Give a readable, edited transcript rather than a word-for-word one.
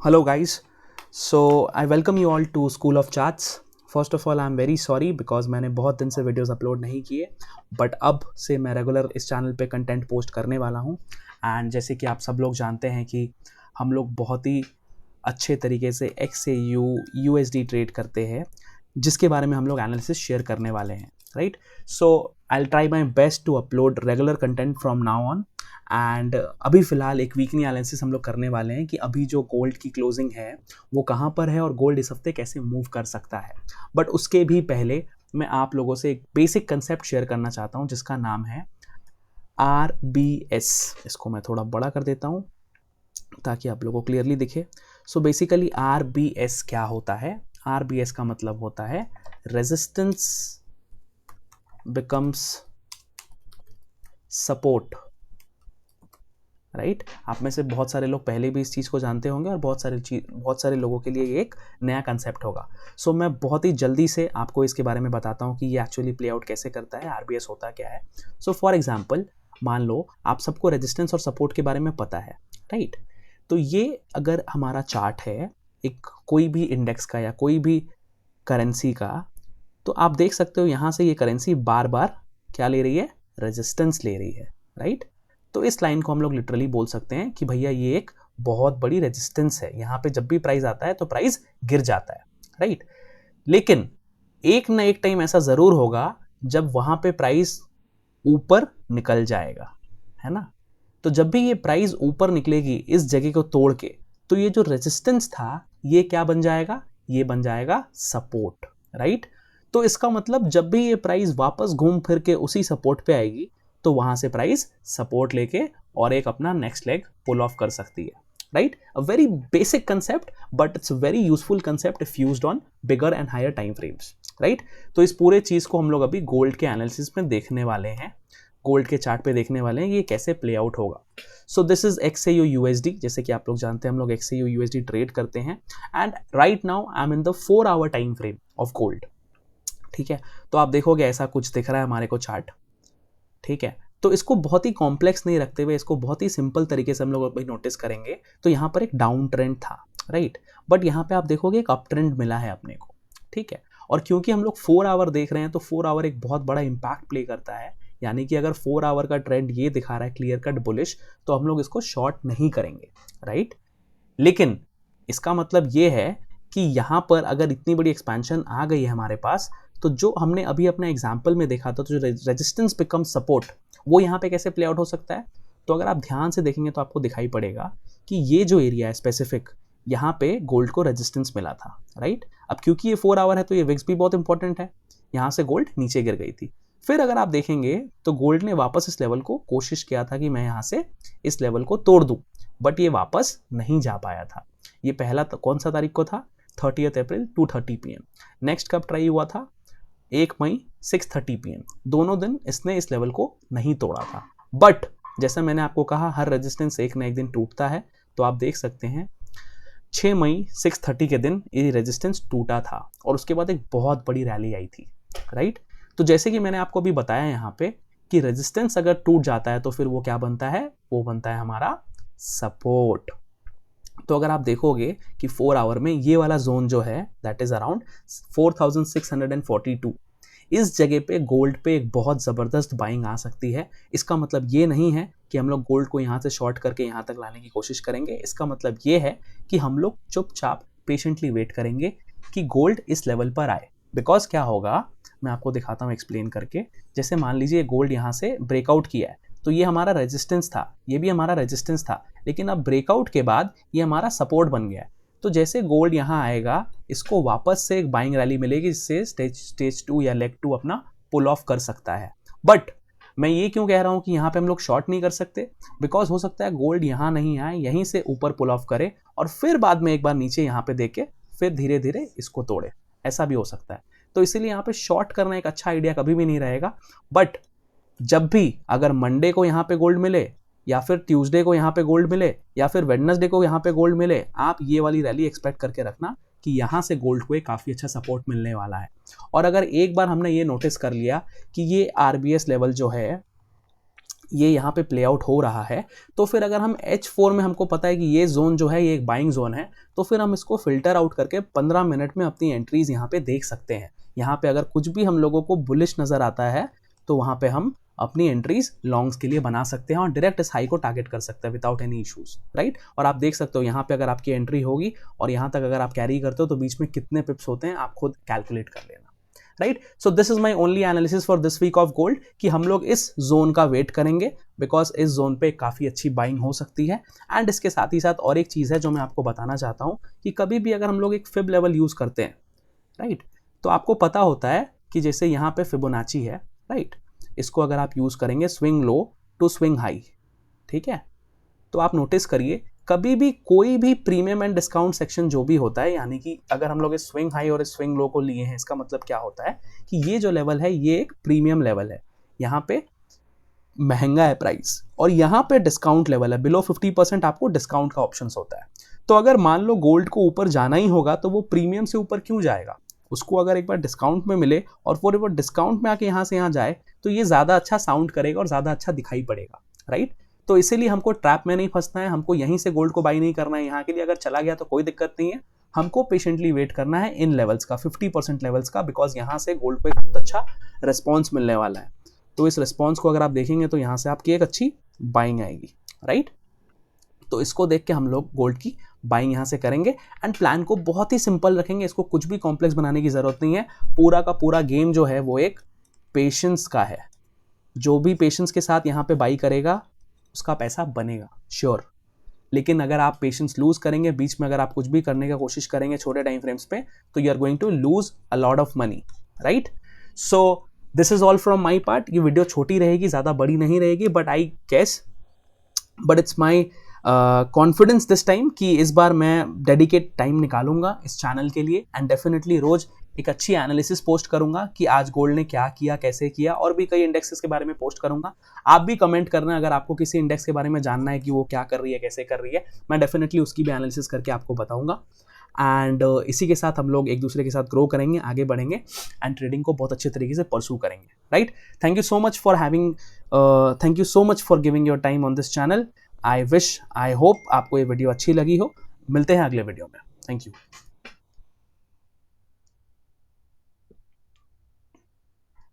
Hello guys, so I welcome you all to School of Chats. First of all I am very sorry because मैंने बहुत दिन से videos upload नहीं किए, but अब से मैं रेगुलर इस चैनल पे कंटेंट पोस्ट करने वाला हूँ। एंड जैसे कि आप सब लोग जानते हैं कि हम लोग बहुत ही अच्छे तरीके से XAU USD ट्रेड करते हैं, जिसके बारे में हम लोग एनालिसिस शेयर करने वाले हैं, right. So I try my best to upload regular content from now on. And अभी फ़िलहाल एक वीकली एनालिसिस हम लोग करने वाले हैं कि अभी जो गोल्ड की क्लोजिंग है वो कहाँ पर है और गोल्ड इस हफ्ते कैसे मूव कर सकता है। बट उसके भी पहले मैं आप लोगों से एक बेसिक कंसेप्ट शेयर करना चाहता हूँ जिसका नाम है RBS। इसको मैं थोड़ा बड़ा कर देता हूँ ताकि आप लोगों को क्लियरली दिखे। सो बेसिकली RBS क्या होता है? RBS का मतलब होता है रेजिस्टेंस बिकम्स सपोर्ट, राइट। आप में से बहुत सारे लोग पहले भी इस चीज़ को जानते होंगे और बहुत सारे लोगों के लिए ये एक नया कंसेप्ट होगा। सो मैं बहुत ही जल्दी से आपको इसके बारे में बताता हूँ कि ये एक्चुअली प्ले आउट कैसे करता है, RBS होता क्या है। सो फॉर एग्जाम्पल, मान लो आप सबको रेजिस्टेंस और सपोर्ट के बारे में पता है, राइट। तो ये अगर हमारा चार्ट है एक कोई भी इंडेक्स का या कोई भी करेंसी का, तो आप देख सकते हो यहाँ से ये करेंसी बार बार क्या ले रही है? रेजिस्टेंस ले रही है, राइट। तो इस लाइन को हम लोग लिटरली बोल सकते हैं कि भैया ये एक बहुत बड़ी रेजिस्टेंस है, यहाँ पे जब भी प्राइस आता है तो प्राइस गिर जाता है, राइट। लेकिन एक ना एक टाइम ऐसा जरूर होगा जब वहां पे प्राइस ऊपर निकल जाएगा, है ना। तो जब भी ये प्राइस ऊपर निकलेगी इस जगह को तोड़ के, तो ये जो रेजिस्टेंस था ये क्या बन जाएगा? ये बन जाएगा सपोर्ट, राइट। तो इसका मतलब जब भी ये प्राइस वापस घूम फिर के उसी सपोर्ट पे आएगी तो वहां से प्राइस सपोर्ट लेके और एक अपना नेक्स्ट लेग पुल ऑफ कर सकती है, right. A very basic concept but it's very useful concept if used on bigger and higher time frames, right. तो इस पूरे चीज को हम लोग अभी गोल्ड के एनालिसिस में देखने वाले हैं, गोल्ड के चार्ट पे देखने वाले हैं ये कैसे प्ले आउट होगा। सो दिस इज XAU USD। जैसे कि आप लोग जानते हैं हम लोग XAU USD ट्रेड करते हैं and right now I am in the 4 hour time frame of gold, ठीक है। तो आप देखोगे ऐसा कुछ दिख रहा है हमारे को चार्ट, ठीक है। तो इसको बहुत ही कॉम्प्लेक्स नहीं रखते हुए इसको बहुत ही सिंपल तरीके से हम लोग अभी नोटिस करेंगे। तो यहाँ पर एक डाउन ट्रेंड था, राइट, बट यहाँ पे आप देखोगे एक अप ट्रेंड मिला है अपने को, ठीक है। और क्योंकि हम लोग 4 आवर देख रहे हैं तो 4 आवर एक बहुत बड़ा इंपैक्ट प्ले करता है, यानी कि अगर 4 आवर का ट्रेंड ये दिखा रहा है क्लियर कट बुलिश, तो हम लोग इसको शॉर्ट नहीं करेंगे, राइट। लेकिन इसका मतलब ये है कि यहाँ पर अगर इतनी बड़ी एक्सपेंशन आ गई है हमारे पास, तो जो हमने अभी अपना एग्जाम्पल में देखा था, तो जो रेजिस्टेंस बिकम सपोर्ट, वो यहाँ पे कैसे प्ले आउट हो सकता है? तो अगर आप ध्यान से देखेंगे तो आपको दिखाई पड़ेगा कि ये जो एरिया है स्पेसिफिक, यहाँ पे गोल्ड को रेजिस्टेंस मिला था, राइट। अब क्योंकि ये 4 आवर है तो ये विक्स भी बहुत इंपॉर्टेंट है, यहाँ से गोल्ड नीचे गिर गई थी। फिर अगर आप देखेंगे तो गोल्ड ने वापस इस लेवल को कोशिश किया था कि मैं यहाँ से इस लेवल को तोड़ दूं, बट ये वापस नहीं जा पाया था। ये पहला कौन सा तारीख को था? 30 अप्रैल 2:30 PM। नेक्स्ट कब ट्राई हुआ था? 1 मई 6:30 PM। दोनों दिन इसने इस लेवल को नहीं तोड़ा था, बट जैसा मैंने आपको कहा हर रेजिस्टेंस एक ना एक दिन टूटता है। तो आप देख सकते हैं 6 मई 6:30 के दिन ये रेजिस्टेंस टूटा था और उसके बाद एक बहुत बड़ी रैली आई थी, राइट। तो जैसे कि मैंने आपको अभी बताया यहाँ पे कि रेजिस्टेंस अगर टूट जाता है तो फिर वो क्या बनता है? वो बनता है हमारा सपोर्ट। तो अगर आप देखोगे कि 4 आवर में ये वाला जोन जो है दैट इज अराउंड 4642, इस जगह पे गोल्ड पे एक बहुत ज़बरदस्त बाइंग आ सकती है। इसका मतलब ये नहीं है कि हम लोग गोल्ड को यहाँ से शॉर्ट करके यहाँ तक लाने की कोशिश करेंगे। इसका मतलब ये है कि हम लोग चुपचाप पेशेंटली वेट करेंगे कि गोल्ड इस लेवल पर आए। बिकॉज क्या होगा मैं आपको दिखाता हूँ एक्सप्लेन करके। जैसे मान लीजिए गोल्ड यहाँ से ब्रेकआउट किया है, तो ये हमारा रेजिस्टेंस था, ये भी हमारा रेजिस्टेंस था, लेकिन अब ब्रेकआउट के बाद ये हमारा सपोर्ट बन गया है। तो जैसे गोल्ड यहाँ आएगा इसको वापस से एक बाइंग रैली मिलेगी जिससे स्टेज 2 या लेग 2 अपना पुल ऑफ कर सकता है। बट मैं ये क्यों कह रहा हूँ कि यहाँ पे हम लोग शॉर्ट नहीं कर सकते? बिकॉज हो सकता है गोल्ड यहाँ नहीं आए, यहीं से ऊपर पुल ऑफ करे और फिर बाद में एक बार नीचे यहाँ पे देके फिर धीरे धीरे इसको तोड़े, ऐसा भी हो सकता है। तो इसीलिए यहाँ पे शॉर्ट करना एक अच्छा आइडिया कभी भी नहीं रहेगा। बट जब भी अगर मंडे को यहाँ पे गोल्ड मिले या फिर ट्यूसडे को यहाँ पे गोल्ड मिले या फिर वेडनेसडे को यहाँ पे गोल्ड मिले, आप ये वाली रैली एक्सपेक्ट करके रखना कि यहाँ से गोल्ड को एक काफ़ी अच्छा सपोर्ट मिलने वाला है। और अगर एक बार हमने ये नोटिस कर लिया कि ये RBS लेवल जो है ये यहाँ पे प्ले आउट हो रहा है, तो फिर अगर हम H4 में हमको पता है कि ये जोन जो है ये एक बाइंग जोन है, तो फिर हम इसको फिल्टर आउट करके 15 मिनट में अपनी एंट्रीज यहाँ पे देख सकते हैं। यहाँ पे अगर कुछ भी हम लोगों को बुलिश नज़र आता है तो वहाँ पे हम अपनी एंट्रीज लॉन्ग्स के लिए बना सकते हैं और डायरेक्ट इस हाई को टारगेट कर सकते हैं विदाउट एनी इश्यूज, राइट। और आप देख सकते हो यहाँ पे अगर आपकी एंट्री होगी और यहाँ तक अगर आप कैरी करते हो तो बीच में कितने पिप्स होते हैं आप खुद कैलकुलेट कर लेना, right. So this is my only analysis for this week of gold कि हम लोग इस जोन का वेट करेंगे बिकॉज इस जोन पे काफ़ी अच्छी बाइंग हो सकती है। एंड इसके साथ ही साथ और एक चीज़ है जो मैं आपको बताना चाहता हूँ कि कभी भी अगर हम लोग एक फिब लेवल यूज़ करते हैं, राइट, तो आपको पता होता है कि जैसे यहाँ पे फिबोनाची है, राइट, इसको अगर आप यूज़ करेंगे swing low to swing high, ठीक है, तो आप नोटिस करिए कभी भी कोई भी प्रीमियम एंड डिस्काउंट सेक्शन जो भी होता है, यानी कि अगर हम लोग इस स्विंग हाई और इस स्विंग लो को लिए हैं, इसका मतलब क्या होता है कि ये जो लेवल है ये एक प्रीमियम लेवल है, यहाँ पे महंगा है प्राइस, और यहाँ पे डिस्काउंट लेवल है, बिलो 50% आपको डिस्काउंट का ऑप्शन होता है। तो अगर मान लो गोल्ड को ऊपर जाना ही होगा तो वो प्रीमियम से ऊपर क्यों जाएगा, उसको अगर एक बार डिस्काउंट में मिले और वो डिस्काउंट में आके यहाँ से यहाँ जाए तो ये ज़्यादा अच्छा साउंड करेगा और ज़्यादा अच्छा दिखाई पड़ेगा, राइट। तो इसीलिए हमको ट्रैप में नहीं फंसना है, हमको यहीं से गोल्ड को बाई नहीं करना है, यहाँ के लिए अगर चला गया तो कोई दिक्कत नहीं है, हमको पेशेंटली वेट करना है इन लेवल्स का 50% लेवल्स का, बिकॉज यहाँ से गोल्ड को एक बहुत अच्छा रिस्पॉन्स मिलने वाला है। तो इस रिस्पॉन्स को अगर आप देखेंगे तो यहाँ से आपकी एक अच्छी बाइंग आएगी, राइट। तो इसको देख के हम लोग गोल्ड की बाइंग यहाँ से करेंगे एंड प्लान को बहुत ही सिंपल रखेंगे, इसको कुछ भी कॉम्प्लेक्स बनाने की ज़रूरत नहीं है। पूरा का पूरा गेम जो है वो एक पेशेंस का है, जो भी पेशेंस के साथ यहाँ पे बाई करेगा उसका पैसा बनेगा श्योर। लेकिन अगर आप पेशेंस लूज करेंगे, बीच में अगर आप कुछ भी करने की कोशिश करेंगे छोटे टाइम फ्रेम्स पे, तो you are going to lose a lot of money, right. So this is all from my part. ये वीडियो छोटी रहेगी, ज़्यादा बड़ी नहीं रहेगी, but I guess but it's my confidence this time कि इस बार मैं डेडिकेट टाइम निकालूंगा इस चैनल के लिए एंड डेफिनेटली रोज एक अच्छी एनालिसिस पोस्ट करूंगा कि आज गोल्ड ने क्या किया, कैसे किया, और भी कई इंडेक्सेस के बारे में पोस्ट करूंगा। आप भी कमेंट करना अगर आपको किसी इंडेक्स के बारे में जानना है कि वो क्या कर रही है, कैसे कर रही है, मैं डेफिनेटली उसकी भी एनालिसिस करके आपको बताऊंगा। एंड इसी के साथ हम लोग एक दूसरे के साथ ग्रो करेंगे, आगे बढ़ेंगे एंड ट्रेडिंग को बहुत अच्छे तरीके से परस्यू करेंगे, right. Thank you so much for giving your time on this channel. I hope आपको ये वीडियो अच्छी लगी हो। मिलते हैं अगले वीडियो में। Thank you.